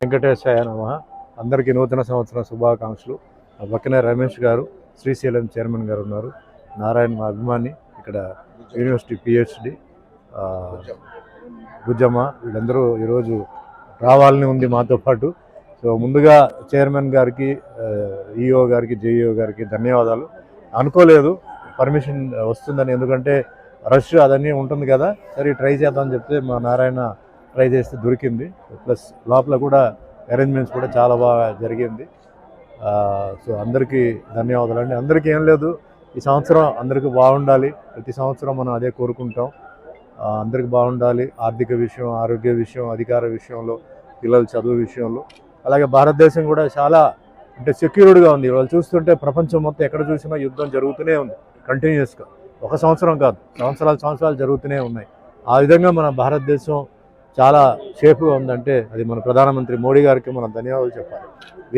వెంకటేశాయ నమః. అందరికీ నూతన సంవత్సరం శుభాకాంక్షలు. పక్కనే రమేష్ గారు శ్రీశైలం చైర్మన్ గారు ఉన్నారు. నారాయణ మా అభిమాని, ఇక్కడ యూనివర్సిటీ పిహెచ్డి గుజ్జమ్మ, వీళ్ళందరూ ఈరోజు రావాలని ఉంది మాతో పాటు. సో ముందుగా చైర్మన్ గారికి, ఈఓ గారికి, జేఈఓ గారికి ధన్యవాదాలు. అనుకోలేదు పర్మిషన్ వస్తుందని, ఎందుకంటే రష్ అదన్నీ ఉంటుంది కదా, సరే ట్రై చేద్దామని చెప్తే మా నారాయణ ట్రై చేస్తే దొరికింది. ప్లస్ లోపల కూడా అరేంజ్మెంట్స్ కూడా చాలా బాగా జరిగింది. సో అందరికీ ధన్యవాదాలు అండి. అందరికీ ఏం లేదు, ఈ సంవత్సరం అందరికీ బాగుండాలి. ప్రతి సంవత్సరం మనం అదే కోరుకుంటాం, అందరికీ బాగుండాలి. ఆర్థిక విషయం, ఆరోగ్య విషయం, అధికార విషయంలో, పిల్లల చదువు విషయంలో. అలాగే భారతదేశం కూడా చాలా అంటే సెక్యూర్డ్గా ఉంది. వాళ్ళు చూస్తుంటే ప్రపంచం మొత్తం ఎక్కడ చూసినా యుద్ధం జరుగుతూనే ఉంది కంటిన్యూస్గా. ఒక సంవత్సరం కాదు, సంవత్సరాలు జరుగుతూనే ఉన్నాయి. ఆ విధంగా మన భారతదేశం చాలా సేఫ్గా ఉందంటే అది మన ప్రధానమంత్రి మోడీ గారికి మనం ధన్యవాదాలు చెప్పాలి.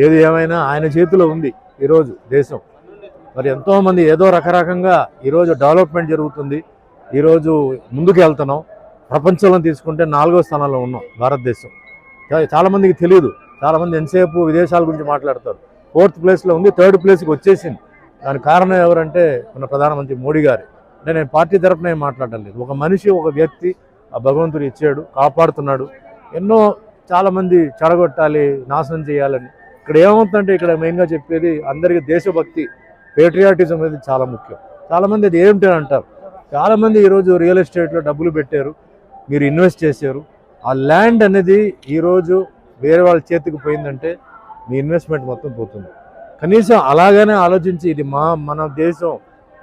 ఏది ఏమైనా ఆయన చేతిలో ఉంది ఈరోజు దేశం. మరి ఎంతోమంది ఏదో రకరకంగా ఈరోజు డెవలప్మెంట్ జరుగుతుంది, ఈరోజు ముందుకు వెళ్తున్నాం. ప్రపంచంలో తీసుకుంటే 4వ స్థానంలో ఉన్నాం భారతదేశం. చాలామందికి తెలియదు, చాలామంది ఎంతసేపు విదేశాల గురించి మాట్లాడతారు. 4th ప్లేస్లో ఉంది, 3rd ప్లేస్కి వచ్చేసింది. దానికి కారణం ఎవరంటే మన ప్రధానమంత్రి మోడీ గారు. అంటే నేను పార్టీ తరఫున ఏం మాట్లాడటం లేదు, ఒక మనిషి, ఒక వ్యక్తి ఆ భగవంతుడు ఇచ్చాడు, కాపాడుతున్నాడు. ఎన్నో చాలామంది చెడగొట్టాలి, నాశనం చేయాలని. ఇక్కడ ఏమవుతుందంటే ఇక్కడ మెయిన్గా చెప్పేది అందరికీ దేశభక్తి, పేట్రియాటిజం అనేది చాలా ముఖ్యం. చాలామంది అది ఏమిటి అంటారు. చాలామంది ఈరోజు రియల్ ఎస్టేట్లో డబ్బులు పెట్టారు, మీరు ఇన్వెస్ట్ చేశారు. ఆ ల్యాండ్ అనేది ఈరోజు వేరే వాళ్ళ చేతికి పోయిందంటే మీ ఇన్వెస్ట్మెంట్ మొత్తం పోతుంది. కనీసం అలాగనే ఆలోచించి ఇది మన దేశం,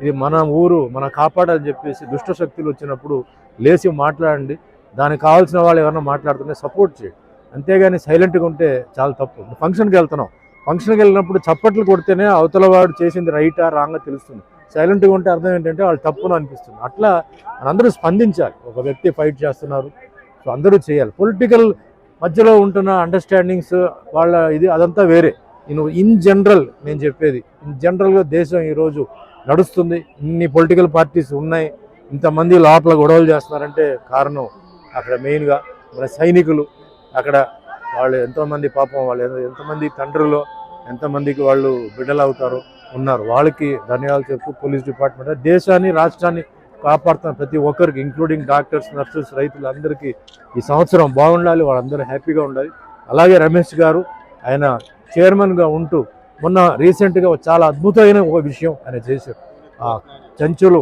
ఇది మన ఊరు, మనం కాపాడాలని చెప్పేసి దుష్ట శక్తులు వచ్చినప్పుడు లేచి మాట్లాడండి. దానికి కావాల్సిన వాళ్ళు ఎవరైనా మాట్లాడుతుంటే సపోర్ట్ చేయండి. అంతేగాని సైలెంట్గా ఉంటే చాలా తప్పు. ఫంక్షన్కి వెళ్తున్నాం, ఫంక్షన్కి వెళ్ళినప్పుడు చప్పట్లు కొడితేనే అవతల వాడు చేసింది రైటా రాంగా తెలుస్తుంది. సైలెంట్గా ఉంటే అర్థం ఏంటంటే వాళ్ళు తప్పును అనిపిస్తుంది. అట్లా అందరూ స్పందించాలి. ఒక వ్యక్తి ఫైట్ చేస్తున్నారు, సో అందరూ చేయాలి. పొలిటికల్ మధ్యలో ఉంటున్న అండర్స్టాండింగ్స్ వాళ్ళ ఇది అదంతా వేరే. ఇన్ జనరల్ నేను చెప్పేది, ఇన్ జనరల్గా దేశం ఈరోజు నడుస్తుంది. ఇన్ని పొలిటికల్ పార్టీస్ ఉన్నాయి, ఇంతమంది లోపల గొడవలు చేస్తున్నారంటే కారణం అక్కడ మెయిన్గా మన సైనికులు. అక్కడ వాళ్ళు ఎంతోమంది పాపం, వాళ్ళు ఎంతమంది తండ్రులు, ఎంతమందికి వాళ్ళు బిడ్డలు అవుతారో ఉన్నారు. వాళ్ళకి ధన్యవాదాలు చెప్తూ పోలీస్ డిపార్ట్మెంట్ దేశాన్ని, రాష్ట్రాన్ని కాపాడుతున్న ప్రతి ఒక్కరికి, ఇంక్లూడింగ్ డాక్టర్స్, నర్సెస్, రైతులు అందరికీ ఈ సంవత్సరం బాగుండాలి, వాళ్ళందరూ హ్యాపీగా ఉండాలి. అలాగే రమేష్ గారు ఆయన చైర్మన్గా ఉంటూ మొన్న రీసెంట్గా చాలా అద్భుతమైన ఒక విషయం ఆయన చేశారు. చెంచులు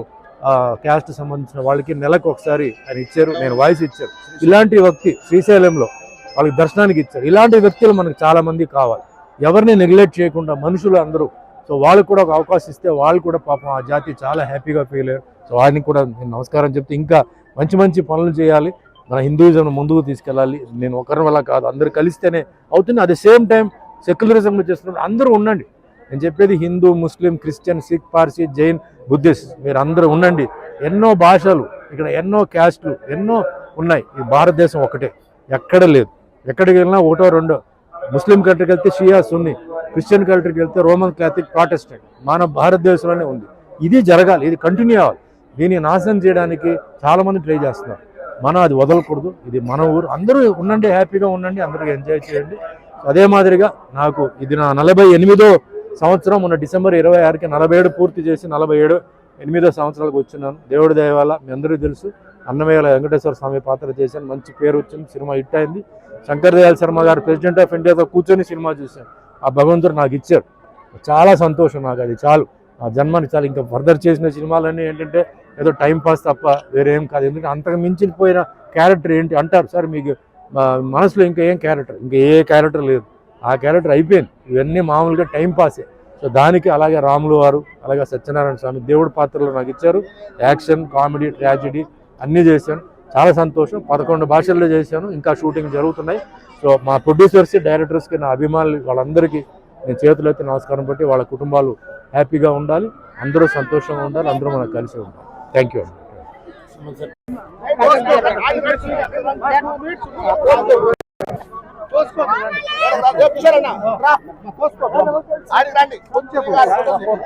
క్యాస్ట్ సంబంధించిన వాళ్ళకి నెలకు ఒకసారి ఆయన ఇచ్చారు, నేను వాయిస్ ఇచ్చారు. ఇలాంటి వ్యక్తి శ్రీశైలంలో వాళ్ళకి దర్శనానికి ఇచ్చారు. ఇలాంటి వ్యక్తులు మనకు చాలామంది కావాలి, ఎవరిని నెగ్లెక్ట్ చేయకుండా మనుషులు అందరూ. సో వాళ్ళకు కూడా ఒక అవకాశం ఇస్తే వాళ్ళు కూడా పాపం ఆ జాతి చాలా హ్యాపీగా ఫీల్ అయ్యారు. సో ఆయనకి కూడా నేను నమస్కారం చెప్తే ఇంకా మంచి మంచి పనులు చేయాలి, మన హిందూయిజం ముందుకు తీసుకెళ్ళాలి. నేను ఒకరి వల్ల కాదు, అందరు కలిస్తేనే అవుతుంది. అట్ ద సేమ్ టైం సెక్యులరిజంలో చేస్తున్నారు, అందరూ ఉండండి. నేను చెప్పేది Hindu, Muslim, Christian, Sikh, Parsi, Jain, Buddhist, మీరు అందరూ ఉండండి. ఎన్నో భాషలు ఇక్కడ, ఎన్నో క్యాస్ట్లు ఎన్నో ఉన్నాయి. ఈ భారతదేశం ఒకటే, ఎక్కడ లేదు. ఎక్కడికి వెళ్ళినా ఒకటో రెండో. ముస్లిం కంట్రీకి వెళ్తే షియా, సున్నీ, క్రిస్టియన్ కంట్రీకి వెళ్తే రోమన్ క్యాథలిక్, ప్రాటెస్టెంట్. మన భారతదేశంలోనే ఉంది. ఇది జరగాలి, ఇది కంటిన్యూ అవ్వాలి. దీన్ని నాశనం చేయడానికి చాలామంది ట్రై చేస్తున్నారు. మనం అది వదలకూడదు. ఇది మన ఊరు, అందరూ ఉండండి, హ్యాపీగా ఉండండి, అందరూ ఎంజాయ్ చేయండి. అదే మాదిరిగా నాకు ఇది నా 48వ సంవత్సరం. మొన్న డిసెంబర్ 26కి 47 పూర్తి చేసి 48వ సంవత్సరాలకు వచ్చినాను. దేవుడి దయ వల్ల మీ అందరికీ తెలుసు, అన్నమయ్య వెంకటేశ్వర స్వామి పాత్ర చేశాను, మంచి పేరు వచ్చింది, సినిమా హిట్ అయింది. శంకర్ దయాళ్ శర్మ గారు ప్రెసిడెంట్ ఆఫ్ ఇండియాతో కూర్చొని సినిమా చూశాను. ఆ భగవంతుడు నాకు ఇచ్చారు, చాలా సంతోషం. నాకు అది చాలు, నా జన్మని చాలు. ఇంకా ఫర్దర్ చేసిన సినిమాలన్నీ ఏంటంటే ఏదో టైం పాస్ తప్ప వేరేం కాదు. ఎందుకంటే అంతకు మించిపోయిన క్యారెక్టర్ ఏంటి అంటారు, సార్ మీకు మనసులో ఇంకా ఏం క్యారెక్టర్, ఇంకా ఏ క్యారెక్టర్ లేదు, ఆ క్యారెక్టర్ అయిపోయింది. ఇవన్నీ మామూలుగా టైం పాసే. సో దానికి అలాగే రాములు వారు, అలాగే సత్యనారాయణ స్వామి దేవుడి పాత్రలు నాకు ఇచ్చారు. యాక్షన్, కామెడీ, ట్రాజెడీ అన్నీ చేశాను, చాలా సంతోషం. 11 భాషల్లో చేశాను, ఇంకా షూటింగ్ జరుగుతున్నాయి. సో మా ప్రొడ్యూసర్స్, డైరెక్టర్స్కి, నా అభిమానులు వాళ్ళందరికీ నేను చేతులు ఎత్తి నమస్కారం పెట్టి వాళ్ళ కుటుంబాలు హ్యాపీగా ఉండాలి, అందరూ సంతోషంగా ఉండాలి, అందరూ మనకు కలిసి ఉండాలి. థ్యాంక్ యూ అండి.